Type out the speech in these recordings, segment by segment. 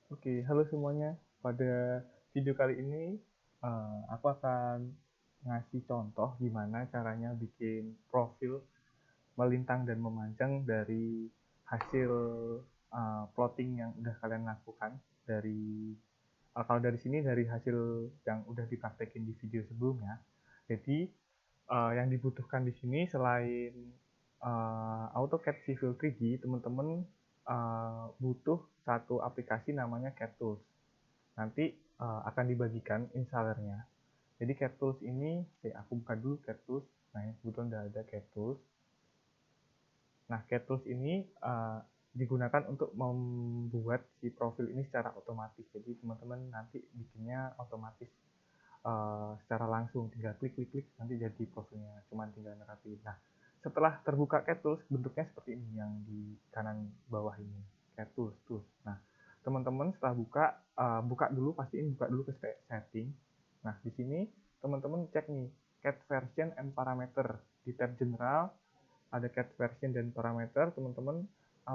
Oke, halo semuanya. Pada video kali ini, aku akan ngasih contoh gimana caranya bikin profil melintang dan memanjang dari hasil plotting yang udah kalian lakukan dari kalau dari sini dari hasil yang udah dipraktekin di video sebelumnya. Jadi yang dibutuhkan di sini selain AutoCAD Civil 3D, teman-teman butuh satu aplikasi namanya CAD Tools. Nanti akan dibagikan installernya. Jadi CAD Tools ini, aku buka dulu CAD Tools. Nah, ini kebetulan udah ada CAD Tools. Nah, CAD Tools ini digunakan untuk membuat si profil ini secara otomatis. Jadi teman-teman nanti bikinnya otomatis secara langsung, tinggal klik-klik-klik nanti jadi profilnya, cuman tinggal nerapi. Nah, setelah terbuka CAD Tools, bentuknya seperti ini yang di kanan bawah ini, CAD Tools. Nah, teman-teman setelah buka dulu, pastiin buka dulu ke setting. Nah, di sini teman-teman cek nih CAD version and parameter di tab general, ada CAD version dan parameter. Teman-teman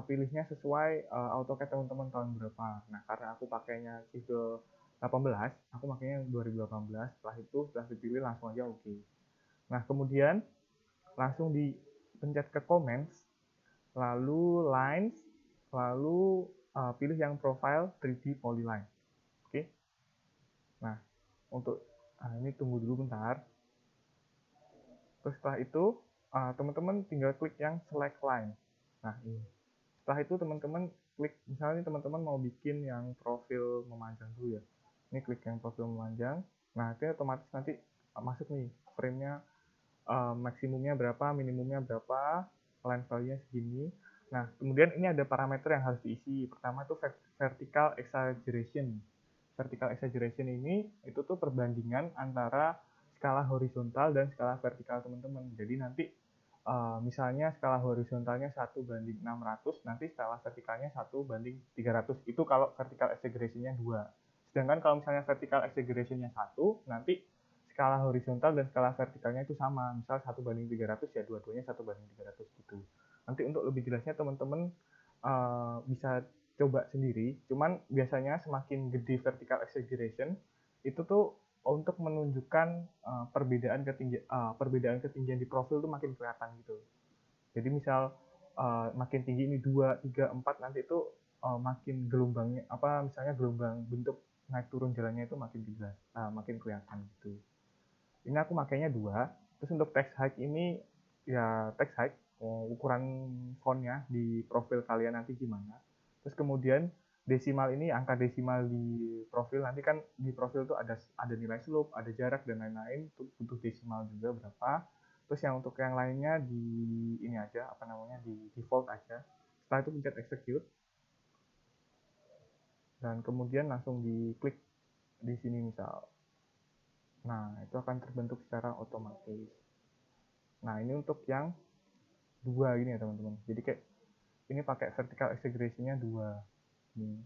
pilihnya sesuai AutoCAD teman-teman tahun berapa. Nah, karena aku pakainya Civil 18, aku makanya 2018. Setelah itu setelah dipilih langsung aja oke. Nah, kemudian langsung dipencet ke comments, lalu lines, lalu pilih yang profile 3D polyline. Oke. Nah, untuk ini tunggu dulu bentar. Terus setelah itu teman-teman tinggal klik yang select line. Nah, ini. Setelah itu teman-teman klik, misalnya teman-teman mau bikin yang profil memanjang dulu ya. Ini klik yang profil memanjang. Nah, itu otomatis nanti masuk nih frame-nya, maksimumnya berapa, minimumnya berapa, line value-nya segini. Nah, kemudian ini ada parameter yang harus diisi. Pertama itu vertical exaggeration. Vertical exaggeration ini itu tuh perbandingan antara skala horizontal dan skala vertikal teman-teman. Jadi nanti misalnya skala horizontalnya 1:600, nanti skala vertikalnya 1:300. Itu kalau vertical exaggeration-nya 2. Sedangkan kalau misalnya vertical exaggeration-nya 1, nanti skala horizontal dan skala vertikalnya itu sama. Misal 1:300 ya dua-duanya 1:300 gitu. Nanti untuk lebih jelasnya teman-teman bisa coba sendiri. Cuman biasanya semakin gede vertical exaggeration itu tuh untuk menunjukkan perbedaan ketinggian di profil tuh makin kelihatan gitu. Jadi misal makin tinggi ini 2, 3, 4 nanti itu makin gelombangnya misalnya gelombang bentuk naik turun jalannya itu makin jelas, makin kelihatan gitu. Ini aku makainya 2. Terus untuk text height ini ya text height ukuran fontnya di profil kalian nanti gimana. Terus kemudian desimal ini angka desimal di profil, nanti kan di profil tuh ada nilai slope, ada jarak dan lain-lain, itu butuh desimal juga berapa. Terus yang untuk yang lainnya di ini aja di default aja. Setelah itu pencet execute dan kemudian langsung diklik di sini misal. Nah, itu akan terbentuk secara otomatis. Nah, ini untuk yang 2 gini ya teman-teman. Jadi kayak ini pakai vertical exaggeration-nya 2. Nih.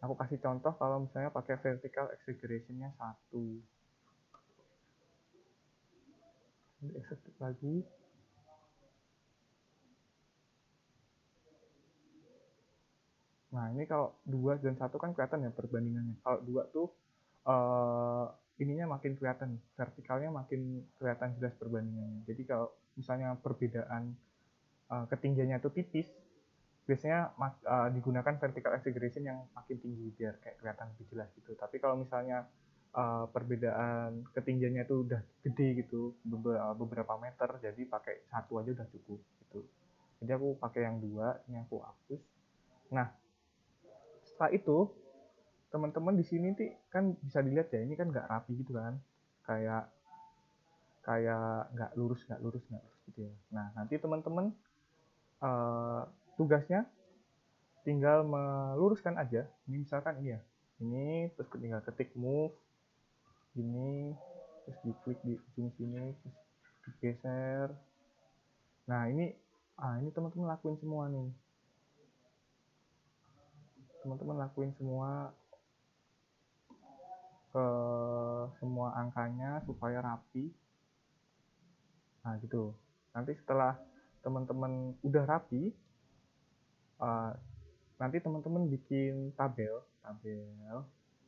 Aku kasih contoh kalau misalnya pakai vertical exaggeration-nya 1. Ini execute lagi. Nah, ini kalau 2 dan 1 kan kelihatan ya perbandingannya. Kalau 2 tuh ininya makin kelihatan, vertikalnya makin kelihatan jelas perbandingannya. Jadi kalau misalnya perbedaan ketinggiannya itu tipis, biasanya digunakan vertical exaggeration yang makin tinggi biar kayak kelihatan lebih jelas gitu. Tapi kalau misalnya perbedaan ketinggiannya itu udah gede gitu, beberapa meter, jadi pakai 1 aja udah cukup gitu. Jadi aku pakai yang 2, ini aku hapus. Nah, setelah itu teman-teman di sini tuh kan bisa dilihat ya, ini kan nggak rapi gitu kan, kayak kayak nggak lurus gitu ya. Nah, nanti teman-teman tugasnya tinggal meluruskan aja. Ini misalkan ini ya, ini terus tinggal ketik move ini, terus diklik di ujung sini, terus digeser. Nah, ini teman-teman lakuin semua nih, teman-teman lakuin semua ke semua angkanya supaya rapi. Nah, gitu. Nanti setelah teman-teman udah rapi, nanti teman-teman bikin tabel.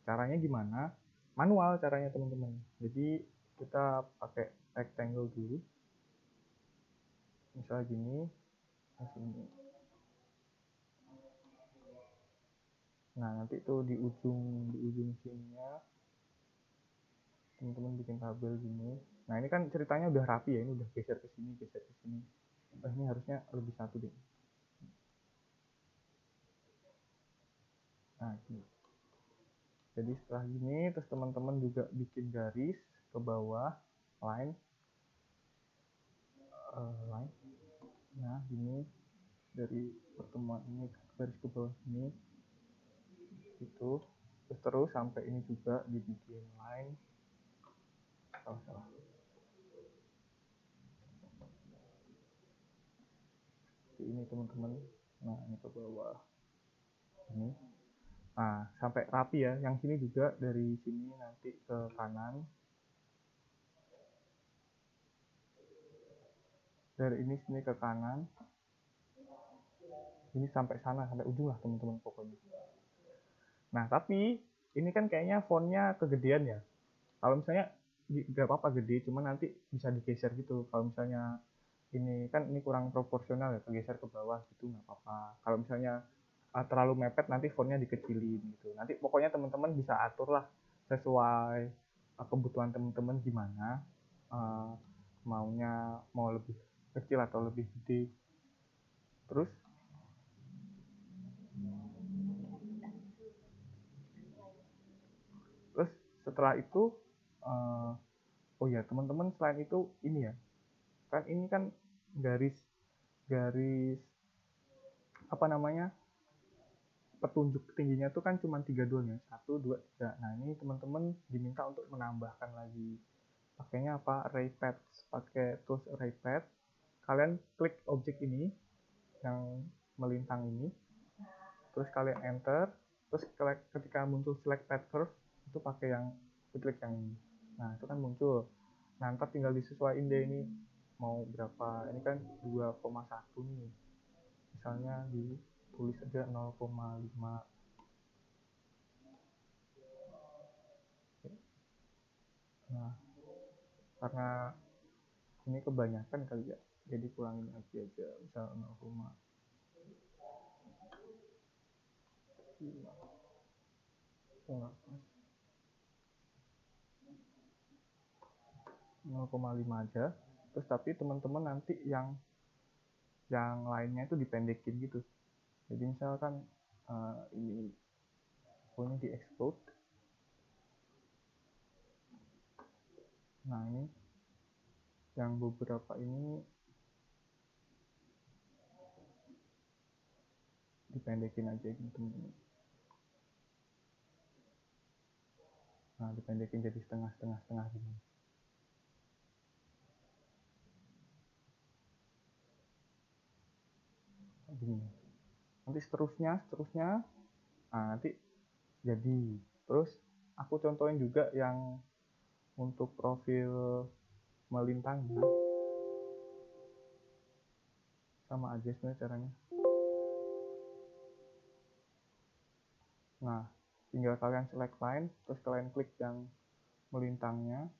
Caranya gimana? Manual caranya teman-teman. Jadi kita pakai rectangle dulu. Misalnya gini, sini. Nah, nanti itu di ujung sininya teman-teman bikin tabel gini. Nah, ini kan ceritanya udah rapi ya, ini udah geser ke sini. Ini harusnya lebih satu deh. Nah, gini. Jadi setelah gini, terus teman-teman juga bikin garis ke bawah, line. Nah, gini dari pertemuan ini garis ke bawah ini, itu terus sampai ini juga dibikin line. Salah. Ini teman-teman. Nah, ini ke bawah. Ini. Nah, sampai rapi ya. Yang sini juga dari sini nanti ke kanan. Dari ini sini ke kanan. Ini sampai sana, sampai ujung lah teman-teman pokoknya. Nah, tapi ini kan kayaknya fontnya kegedean ya. Kalau misalnya nggak apa-apa gede, cuma nanti bisa digeser gitu. Kalau misalnya ini kan ini kurang proporsional ya, kegeser ke bawah gitu nggak apa-apa. Kalau misalnya terlalu mepet nanti fontnya dikecilin gitu. Nanti pokoknya teman-teman bisa atur lah sesuai kebutuhan teman-teman gimana, uh, maunya mau lebih kecil atau lebih gede. Terus setelah itu oh ya teman-teman, selain itu ini ya, kan ini kan garis garis apa namanya, petunjuk tingginya tuh kan cuma 3 doang ya, 1, 2, 3. Nah, ini teman-teman diminta untuk menambahkan lagi. Pakainya apa? Array path. Pakai tools array path. Kalian klik objek ini yang melintang ini, terus kalian enter, terus ketika muncul select path curve itu pakai yang klik yang ini. Nah, itu kan muncul. Nah, ntar tinggal disesuaikan deh ini mau berapa. Ini kan 2,1 nih. Misalnya ditulis aja 0,5. Nah, karena ini kebanyakan kali ya, jadi kurangin lagi aja, misal 0,5. 0,5 aja. Terus tapi teman-teman nanti yang lainnya itu dipendekin gitu. Jadi misalkan ini pokoknya di explode. Nah, ini yang beberapa ini dipendekin aja gitu teman-teman. Nah, dipendekin jadi setengah gini. Gini. Nanti seterusnya, nah, nanti jadi. Terus aku contohin juga yang untuk profil melintangnya, sama aja sebenarnya caranya. Nah, tinggal kalian select line, terus kalian klik yang melintangnya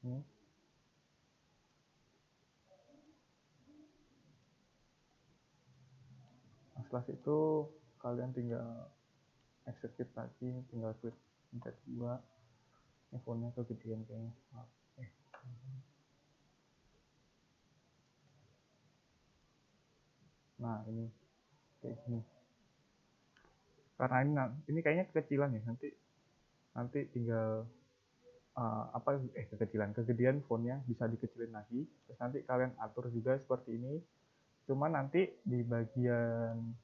ini. Nah, setelah itu kalian tinggal execute lagi, tinggal klik pencet 2. Ini fontnya kegedean kayaknya. Nah, ini kayak gini. Karena ini kayaknya kekecilan ya, nanti tinggal kegedean fontnya bisa dikecilin lagi. Terus nanti kalian atur juga seperti ini. Cuma nanti di bagian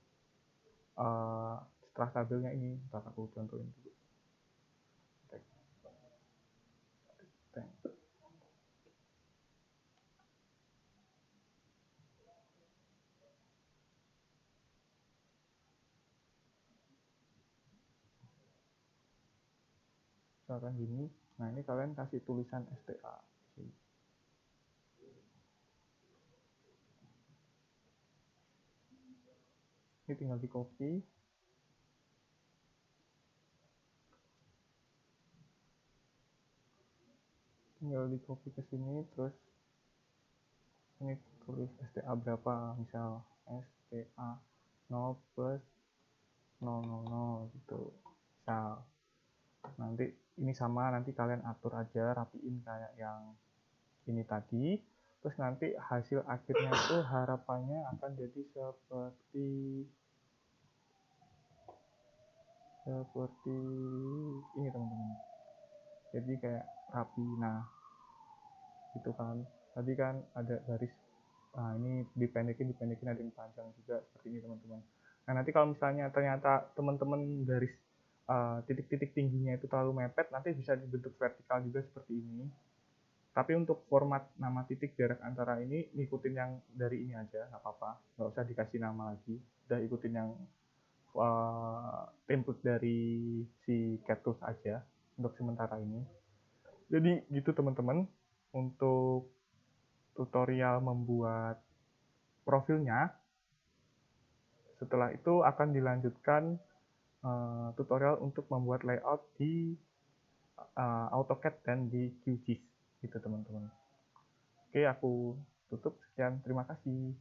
setelah tabelnya ini, ntar aku contohin dulu. Misalkan gini, nah ini kalian kasih tulisan STA. Ini tinggal di copy, ke sini, terus ini tulis STA berapa, misal STA 0 plus 000 gitu. Misal nanti ini sama, nanti kalian atur aja, rapiin kayak yang ini tadi. Terus nanti hasil akhirnya itu harapannya akan jadi seperti ini teman-teman. Jadi kayak rapi. Nah, gitu kan. Tadi kan ada garis, nah ini dipendekin ada yang panjang juga seperti ini teman-teman. Nah, nanti kalau misalnya ternyata teman-teman garis titik-titik tingginya itu terlalu mepet, nanti bisa dibentuk vertikal juga seperti ini. Tapi untuk format nama titik jarak antara ini, ngikutin yang dari ini aja, nggak apa-apa. Nggak usah dikasih nama lagi. Udah ikutin yang template dari si CAT Tools aja untuk sementara ini. Jadi gitu teman-teman, untuk tutorial membuat profilnya. Setelah itu akan dilanjutkan tutorial untuk membuat layout di AutoCAD dan di QGIS gitu teman-teman. Oke, aku tutup. Sekian, terima kasih.